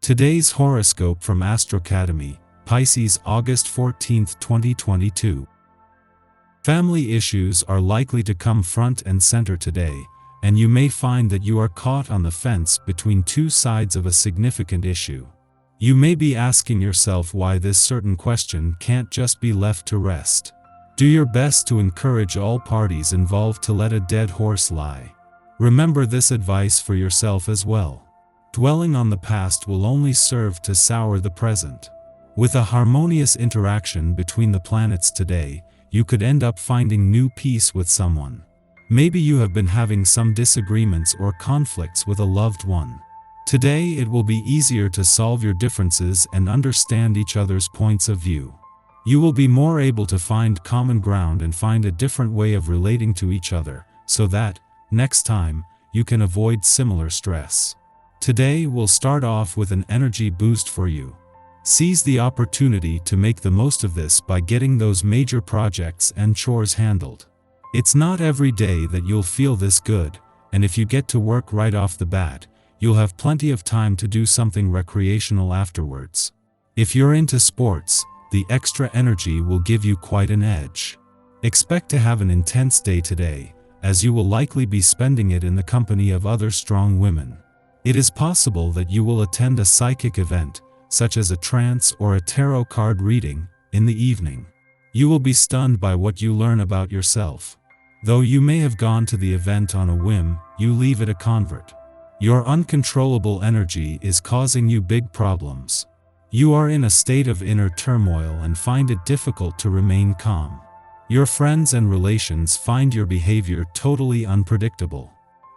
Today's horoscope from Astrocademy, Pisces August 14, 2022. Family issues are likely to come front and center today, and you may find that you are caught on the fence between two sides of a significant issue. You may be asking yourself why this certain question can't just be left to rest. Do your best to encourage all parties involved to let a dead horse lie. Remember this advice for yourself as well. Dwelling on the past will only serve to sour the present. With a harmonious interaction between the planets today, you could end up finding new peace with someone. Maybe you have been having some disagreements or conflicts with a loved one. Today it will be easier to solve your differences and understand each other's points of view. You will be more able to find common ground and find a different way of relating to each other, so that, next time, you can avoid similar stress. Today will start off with an energy boost for you. Seize the opportunity to make the most of this by getting those major projects and chores handled. It's not every day that you'll feel this good, and if you get to work right off the bat, you'll have plenty of time to do something recreational afterwards. If you're into sports, the extra energy will give you quite an edge. Expect to have an intense day today, as you will likely be spending it in the company of other strong women. It is possible that you will attend a psychic event, such as a trance or a tarot card reading, in the evening. You will be stunned by what you learn about yourself. Though you may have gone to the event on a whim, you leave it a convert. Your uncontrollable energy is causing you big problems. You are in a state of inner turmoil and find it difficult to remain calm. Your friends and relations find your behavior totally unpredictable.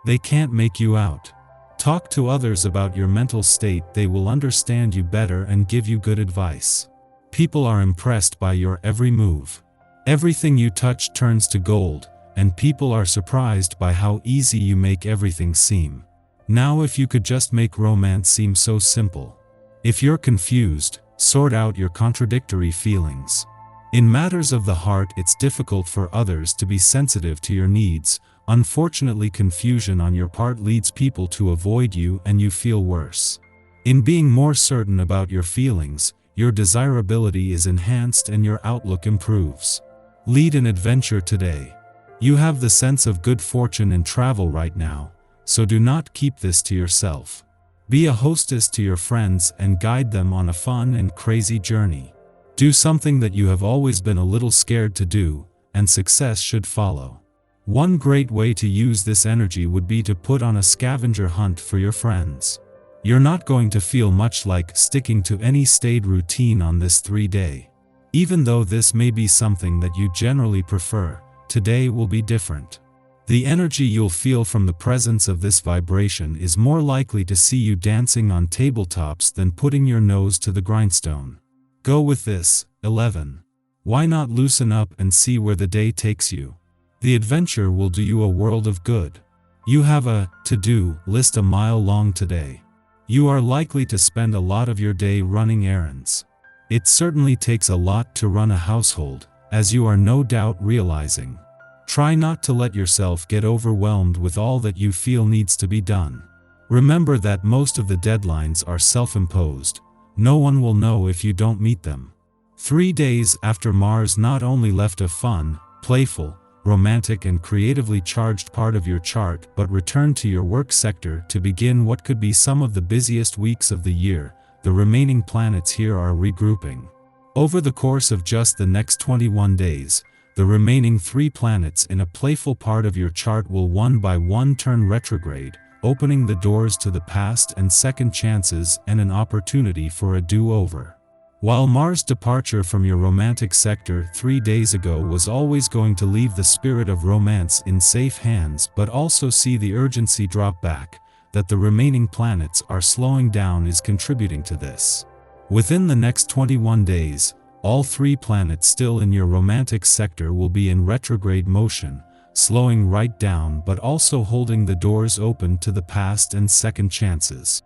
They can't make you out. Talk to others about your mental state, they will understand you better and give you good advice. People are impressed by your every move. Everything you touch turns to gold, and people are surprised by how easy you make everything seem. Now if you could just make romance seem so simple. If you're confused, sort out your contradictory feelings. In matters of the heart, it's difficult for others to be sensitive to your needs. Unfortunately, confusion on your part leads people to avoid you and you feel worse. In being more certain about your feelings, your desirability is enhanced and your outlook improves. Lead an adventure today. You have the sense of good fortune in travel right now, so do not keep this to yourself. Be a hostess to your friends and guide them on a fun and crazy journey. Do something that you have always been a little scared to do, and success should follow. One great way to use this energy would be to put on a scavenger hunt for your friends. You're not going to feel much like sticking to any staid routine on this 3-day. Even though this may be something that you generally prefer, today will be different. The energy you'll feel from the presence of this vibration is more likely to see you dancing on tabletops than putting your nose to the grindstone. Go with this. 11. Why not loosen up and see where the day takes you? The adventure will do you a world of good. You have a to-do list a mile long today. You are likely to spend a lot of your day running errands. It certainly takes a lot to run a household, as you are no doubt realizing. Try not to let yourself get overwhelmed with all that you feel needs to be done. Remember that most of the deadlines are self-imposed. No one will know if you don't meet them. 3 days after Mars not only left a fun, playful, romantic and creatively charged part of your chart but returned to your work sector to begin what could be some of the busiest weeks of the year, the remaining planets here are regrouping. Over the course of just the next 21 days, the remaining 3 planets in a playful part of your chart will one by one turn retrograde, opening the doors to the past and second chances and an opportunity for a do-over. While Mars' departure from your romantic sector 3 days ago was always going to leave the spirit of romance in safe hands but also see the urgency drop back, that the remaining planets are slowing down is contributing to this. Within the next 21 days, all 3 planets still in your romantic sector will be in retrograde motion, slowing right down but also holding the doors open to the past and second chances.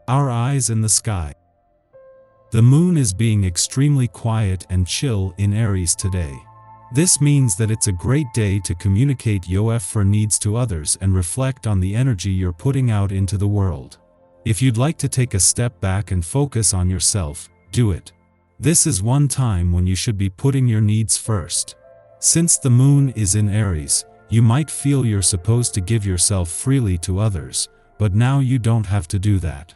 Our eyes in the sky. The moon is being extremely quiet and chill in Aries today. This means that it's a great day to communicate your needs to others and reflect on the energy you're putting out into the world. If you'd like to take a step back and focus on yourself, do it. This is one time when you should be putting your needs first. Since the moon is in Aries, you might feel you're supposed to give yourself freely to others, but now you don't have to do that.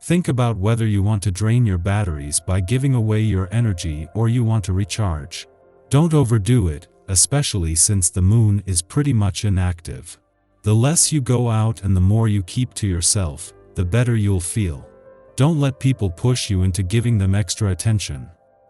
Think about whether you want to drain your batteries by giving away your energy or you want to recharge. Don't overdo it, especially since the moon is pretty much inactive. The less you go out and the more you keep to yourself, the better you'll feel. Don't let people push you into giving them extra attention.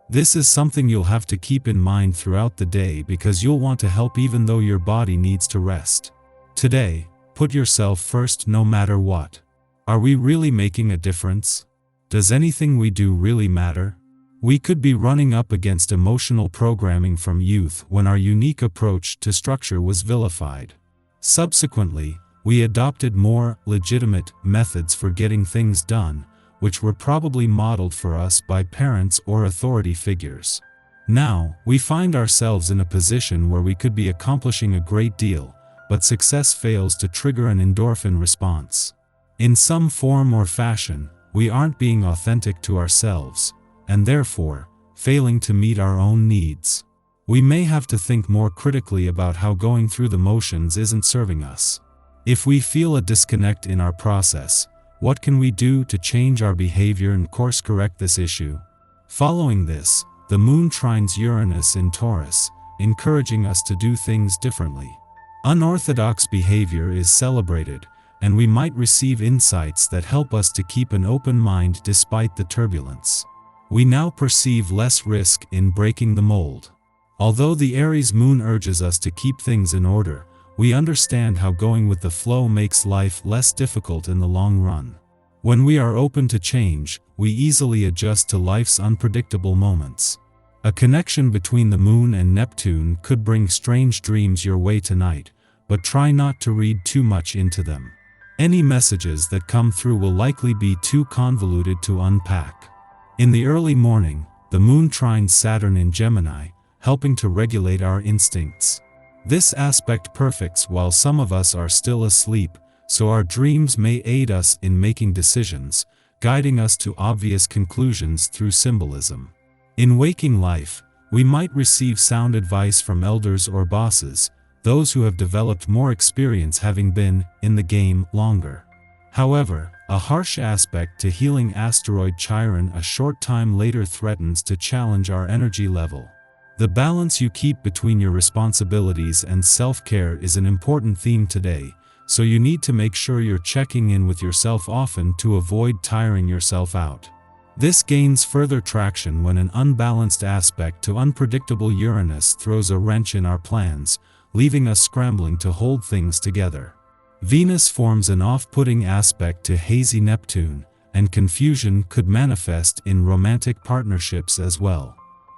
This is something you'll have to keep in mind throughout the day because you'll want to help even though your body needs to rest. Today, put yourself first no matter what. Are we really making a difference? Does anything we do really matter? We could be running up against emotional programming from youth when our unique approach to structure was vilified. Subsequently, we adopted more legitimate methods for getting things done, which were probably modeled for us by parents or authority figures. Now, we find ourselves in a position where we could be accomplishing a great deal, but success fails to trigger an endorphin response. In some form or fashion, we aren't being authentic to ourselves, and therefore, failing to meet our own needs. We may have to think more critically about how going through the motions isn't serving us. If we feel a disconnect in our process, what can we do to change our behavior and course correct this issue? Following this, the moon trines Uranus in Taurus, encouraging us to do things differently. Unorthodox behavior is celebrated, and we might receive insights that help us to keep an open mind despite the turbulence. We now perceive less risk in breaking the mold. Although the Aries moon urges us to keep things in order, we understand how going with the flow makes life less difficult in the long run. When we are open to change, we easily adjust to life's unpredictable moments. A connection between the moon and Neptune could bring strange dreams your way tonight, but try not to read too much into them. Any messages that come through will likely be too convoluted to unpack. In the early morning, the moon trines Saturn in Gemini, helping to regulate our instincts. This aspect perfects while some of us are still asleep, so our dreams may aid us in making decisions, guiding us to obvious conclusions through symbolism. In waking life, we might receive sound advice from elders or bosses, those who have developed more experience having been in the game longer. However, a harsh aspect to healing asteroid Chiron a short time later threatens to challenge our energy level. The balance you keep between your responsibilities and self-care is an important theme today, so you need to make sure you're checking in with yourself often to avoid tiring yourself out. This gains further traction when an unbalanced aspect to unpredictable Uranus throws a wrench in our plans, leaving us scrambling to hold things together. Venus forms an off-putting aspect to hazy Neptune, and confusion could manifest in romantic partnerships as well.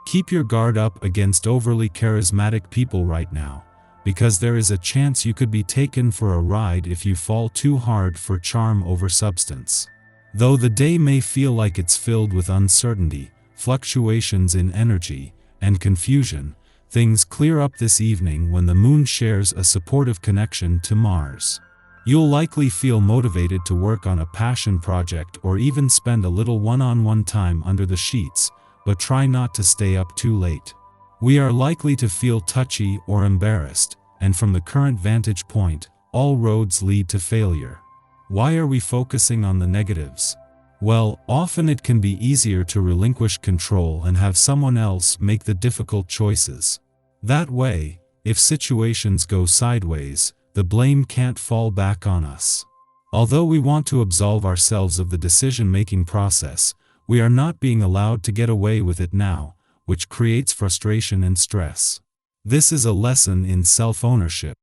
Keep your guard up against overly charismatic people right now, because there is a chance you could be taken for a ride if you fall too hard for charm over substance. Though the day may feel like it's filled with uncertainty, fluctuations in energy, and confusion, things clear up this evening when the moon shares a supportive connection to Mars. You'll likely feel motivated to work on a passion project or even spend a little one-on-one time under the sheets, but try not to stay up too late. We are likely to feel touchy or embarrassed, and from the current vantage point, all roads lead to failure. Why are we focusing on the negatives? Well, often it can be easier to relinquish control and have someone else make the difficult choices. That way, if situations go sideways, the blame can't fall back on us. Although we want to absolve ourselves of the decision-making process, we are not being allowed to get away with it now, which creates frustration and stress. This is a lesson in self-ownership.